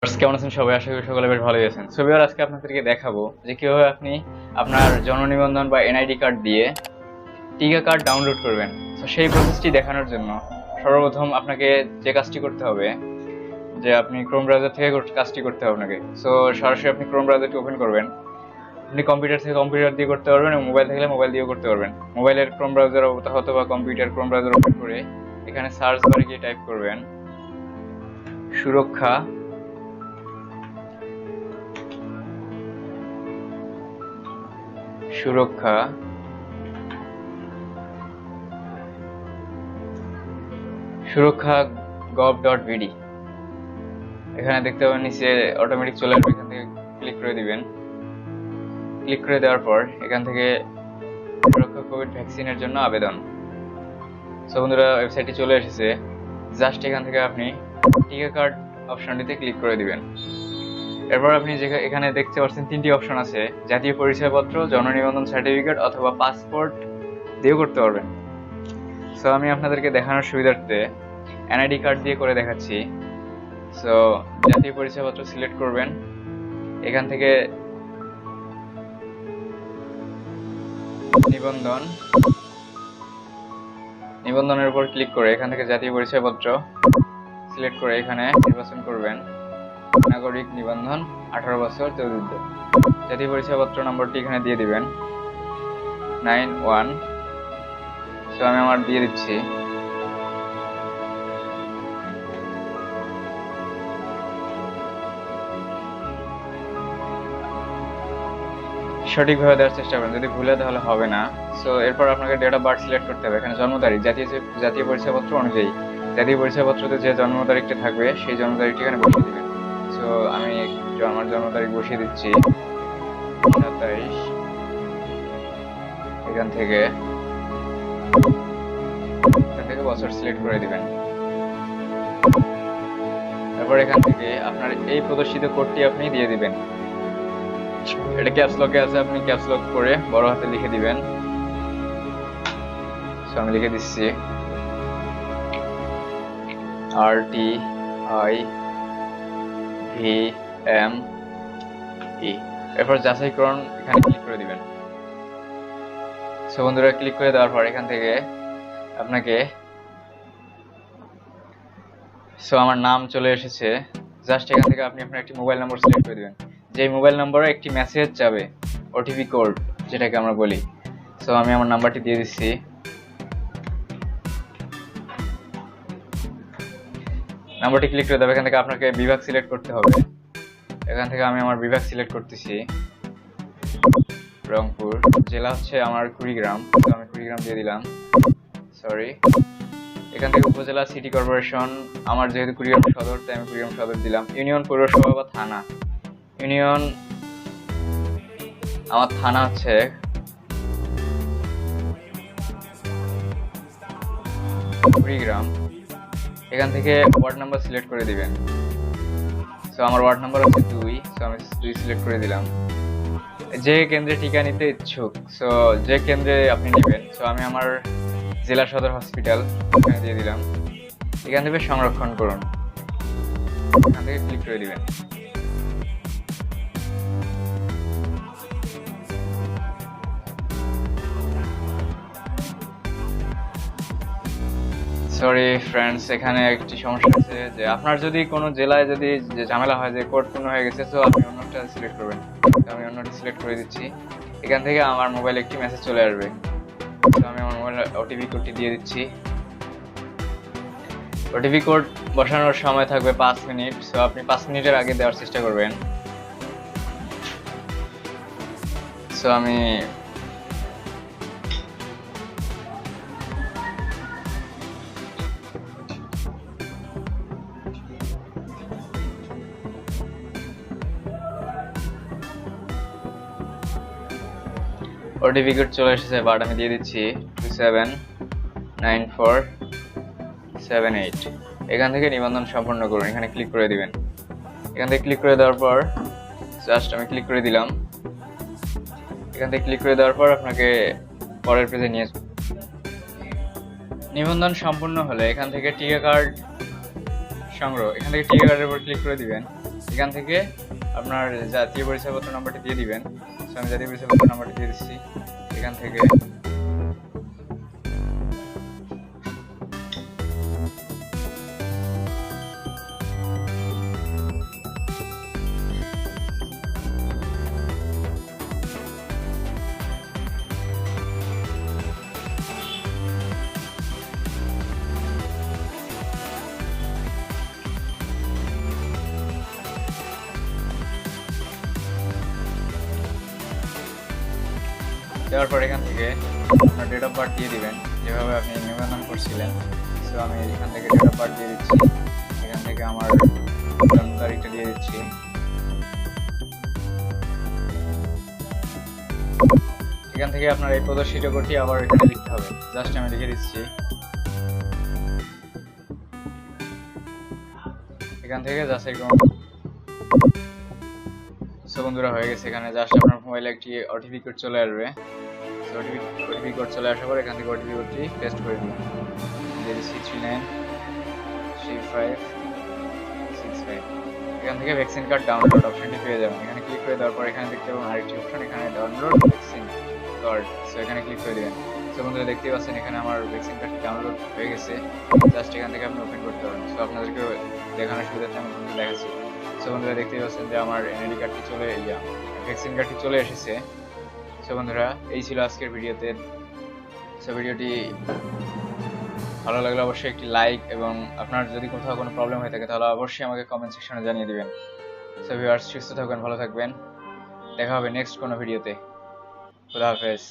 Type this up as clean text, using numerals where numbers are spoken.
কেমন আছেন সবাই? আশা করি সকলে বেশ ভালোই আছেন। সো ভিউয়ার, আজকে আপনাদেরকে দেখাবো যে কিভাবে আপনি আপনার জন্ম নিবন্ধন বা এনআইডি কার্ড দিয়ে টিকা কার্ড ডাউনলোড করবেন। তো সেই প্রসেসটি দেখানোর জন্য সর্বপ্রথম আপনাকে যে কাজটি করতে হবে, যে আপনি ক্রোম ব্রাউজার থেকে কাজটি করতে হবে আপনাকে। সো সরাসরি আপনি ক্রোম ব্রাউজারটি ওপেন করবেন। আপনি কম্পিউটার থেকে কম্পিউটার দিয়ে করতে পারবেন এবং মোবাইল থাকলে মোবাইল দিয়েও করতে পারবেন। মোবাইলের ক্রোম ব্রাউজার অথবা কম্পিউটার ক্রোম ব্রাউজার ওপেন করে এখানে সার্চ বারে গিয়ে টাইপ করবেন সুরক্ষা সুরক্ষা সুরক্ষা gov.bd। এখানে দেখতে পাবেন নিচে অটোমেটিক চলে আসবে, এখান থেকে ক্লিক করে দিবেন। ক্লিক করে দেওয়ার পর এখান থেকে সুরক্ষা কোভিড ভ্যাকসিনের জন্য আবেদন। সো বন্ধুরা, ওয়েবসাইটটি চলে এসেছে। জাস্ট এখান থেকে আপনি টিকা কার্ড অপশনটিতে ক্লিক করে দিবেন। এরপর আপনি এখানে দেখতে পাচ্ছেন তিনটি অপশন আছে, জাতীয় পরিচয়পত্র, জন্ম নিবন্ধন সার্টিফিকেট অথবা পাসপোর্ট দিয়েও করতে পারবেন। সো আমি আপনাদেরকে দেখানোর সুবিধার্থে এনআইডি কার্ড দিয়ে করে দেখাচ্ছি। সো জাতীয় পরিচয়পত্র সিলেক্ট করবেন। এখান থেকে নিবন্ধনের উপর ক্লিক করে এখান থেকে জাতীয় পরিচয়পত্র সিলেক্ট করে এখানে নির্বাচন করবেন নাগরিক নিবন্ধন 18 বছর চৌদ্দ। জাতীয় পরিচয়পত্র নম্বরটি এখানে দিয়ে দিবেন 91। সো আমি আমার দিয়ে দিচ্ছি। সঠিকভাবে দেওয়ার চেষ্টা করেন, যদি ভুলে তাহলে হবে না। সো এরপর আপনাকে ডেট অফ বার্থ সিলেক্ট করতে হবে। এখানে জন্ম তারিখ জাতীয় পরিচয়পত্র অনুযায়ী জাতীয় পরিচয়পত্রতে যে জন্ম তারিখটা থাকবে সেই জন্ম তারিখটি এখানে বসিয়ে দিবেন। সো আমি আমার জন্ম তারিখ বসিয়ে দিচ্ছি 27। এখান থেকে বছর সিলেক্ট করে দিবেন। তারপর এখান থেকে আপনার এই প্রদর্শিত কোডটি আপনি দিয়ে দিবেন। এটা ক্যাপস লকে আছে, আপনি ক্যাপস লক করে বড় হাতে লিখে দিবেন। সো আমি লিখে দিচ্ছি RTIVME। এরপর যাচাইকরণ এখানে ক্লিক করে দিবেন। সো বন্ধুরা, ক্লিক করে দেওয়ার পর এখান থেকে আপনাকে আমার নাম চলে এসেছে। জাস্ট এখান থেকে আপনি আপনার একটি মোবাইল নম্বর সিলেক্ট করে দিবেন। যে মোবাইল নম্বরে একটি মেসেজ যাবে, ওটিপি কোড যেটাকে আমরা বলি। সো আমি আমার নাম্বারটি দিয়ে দিচ্ছি। নাম্বারটি ক্লিক করে দেবে। এখান থেকে আপনাকে বিভাগ সিলেক্ট করতে হবে। এখান থেকে আমি আমার বিভাগ সিলেক্ট করতেছি রংপুর। জেলা হচ্ছে আমার কুড়িগ্রাম, তো আমি কুড়িগ্রাম দিয়ে দিলাম। সরি। এখান থেকে উপজেলা, সিটি কর্পোরেশন, আমার যেহেতু কুড়িগ্রাম সদর তাই আমি কুড়িগ্রাম সদর দিলাম। ইউনিয়ন, পৌরসভা বা থানা। ইউনিয়ন, আমার থানা হচ্ছে কুড়িগ্রাম। এখান থেকে ওয়ার্ড নাম্বার সিলেক্ট করে দিবেন। সো আমার ওয়ার্ড নাম্বার হচ্ছে 2। সো আমি 2 সিলেক্ট করে দিলাম। যে কেন্দ্রে টিকা নিতে ইচ্ছুক, সো যে কেন্দ্রে আপনি নেবেন। সো আমি আমার জেলা সদর হসপিটাল এখানে দিয়ে দিলাম। এখান থেকে সংরক্ষণ করুন, এখান থেকে ক্লিক করে দিবেন। সরি ফ্রেন্ডস, এখানে একটি সমস্যা আছে যে আপনার যদি কোনো জেলায় যদি ঝামেলা হয় যে কোড পূর্ণ হয়ে গেছে, তো আপনি অন্যটা সিলেক্ট করবেন। আমি অন্যটি সিলেক্ট করে দিচ্ছি। এখান থেকে আমার মোবাইলে একটি মেসেজ চলে আসবে। তো আমি আমার মোবাইলে ওটিপি কোডটি দিয়ে দিচ্ছি। ওটিপি কোড বসানোর সময় থাকবে 5 মিনিট। সো আপনি 5 মিনিটের আগে দেওয়ার চেষ্টা করবেন। সো আমি ওটিপি কোড চলে এসেছে, বাট আমি দিয়ে দিচ্ছি 279478। এখান থেকে নিবন্ধন সম্পন্ন করুন, এখানে ক্লিক করে দিবেন। এখান থেকে ক্লিক করে দেওয়ার পর জাস্ট আমি ক্লিক করে দিলাম। এখান থেকে ক্লিক করে দেওয়ার পর আপনাকে পরের পেজে নিয়ে নিবন্ধন সম্পূর্ণ হলে এখান থেকে টিকা কার্ড সংগ্রহ, এখান থেকে টিকা কার্ডের উপর ক্লিক করে দিবেন। এখান থেকে আপনার জাতীয় পরিচয়পত্র নাম্বারটি দিয়ে দিবেন। আমি জাতীয় পরিচয়পত্র নাম্বারটি দিয়ে দিচ্ছি। এখান থেকে দেওয়ার পর এখান থেকে আপনার ডেট অফ বার্থ দিয়ে দিবেন, যেভাবে আপনি নিবন্ধন করছিলেন। সো আমি এখান থেকে ডেট অফ বার্থ দিয়ে দিচ্ছি। এখান থেকে আমার জন্ম তারিখটা দিয়ে দিচ্ছি। এখান থেকে আপনার এই প্রদর্শিত কোডটি আবার এখানে লিখতে হবে। জাস্ট আমি লিখে দিচ্ছি। এখান থেকে জাস্ট এরকম। সো বন্ধুরা, হয়ে গেছে। এখানে জাস্ট আপনার মোবাইলে একটি ওটিপি কোড চলে আসবে। ওটিপি কোড চলে আসার পর এখান থেকে ওটিপি কোডটি পেস্ট করে দিন। দিয়ে দিচ্ছি 393565। এখান থেকে ভ্যাকসিন কার্ড ডাউনলোড অপশনটি পেয়ে যাবেন। এখানে ক্লিক করে দেওয়ার পর এখানে দেখতে পাবেন আরেকটি অপশন, এখানে ডাউনলোড ভ্যাকসিন কার্ড। সো এখানে ক্লিক করে দিবেন। সো বন্ধুরা, দেখতেই পাচ্ছেন এখানে আমার ভ্যাকসিন কার্ডটি ডাউনলোড হয়ে গেছে। জাস্ট এখান থেকে আপনি ওপেন করতে পারেন। সো আপনাদেরকে দেখানোর সুবিধার্থে আমি দেখাচ্ছি। সো বন্ধুরা, দেখতেই পাচ্ছেন যে আমার এনআইডি কার্ডটি ভ্যাকসিন কার্ডটি চলে এসেছে। সো বন্ধুরা, এই ছিল আজকের ভিডিওতে। সো ভিডিওটি ভালো লাগলে অবশ্যই একটি লাইক, এবং আপনার যদি কোথাও কোনো প্রবলেম হয়ে থাকে তাহলে অবশ্যই আমাকে কমেন্ট সেকশনে জানিয়ে দিবেন। সো ভিউয়ার্স, সুস্থ থাকবেন, ভালো থাকবেন। দেখা হবে নেক্সট কোনো ভিডিওতে। খুদা হাফেজ।